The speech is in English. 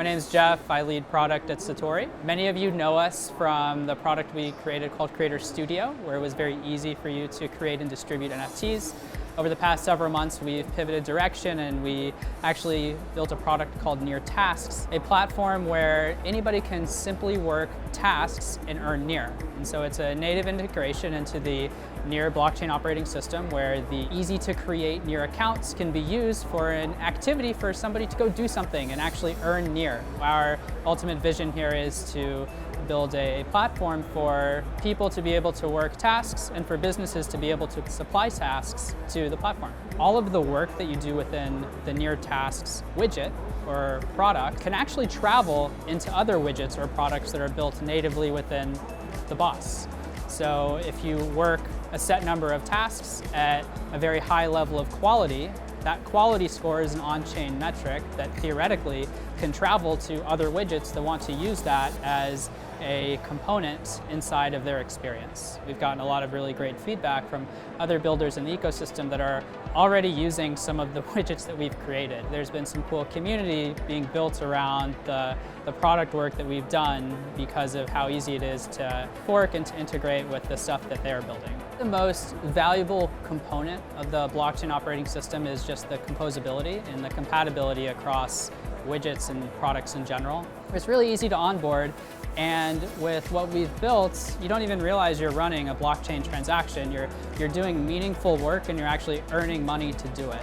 My name is Jeff. I lead product at Satori. Many of you know us from the product we created called Creator Studio, where it was very easy for you to create and distribute NFTs. Over the past several months, we've pivoted direction and we actually built a product called Near Tasks, a platform where anybody can simply work tasks and earn Near. And so it's a native integration into the Near blockchain operating system where the easy to create Near accounts can be used for an activity for somebody to go do something and actually earn Near. Our ultimate vision here is to build a platform for people to be able to work tasks and for businesses to be able to supply tasks to the platform. All of the work that you do within the Near Tasks widget or product can actually travel into other widgets or products that are built natively within the boss. So if you work a set number of tasks at a very high level of quality, that quality score is an on-chain metric that theoretically can travel to other widgets that want to use that as a component inside of their experience. We've gotten a lot of really great feedback from other builders in the ecosystem that are already using some of the widgets that we've created. There's been some cool community being built around the product work that we've done because of how easy it is to fork and to integrate with the stuff that they're building. The most valuable component of the blockchain operating system is just the composability and the compatibility across widgets and products in general. It's really easy to onboard, and with what we've built, you don't even realize you're running a blockchain transaction. You're doing meaningful work and you're actually earning money to do it.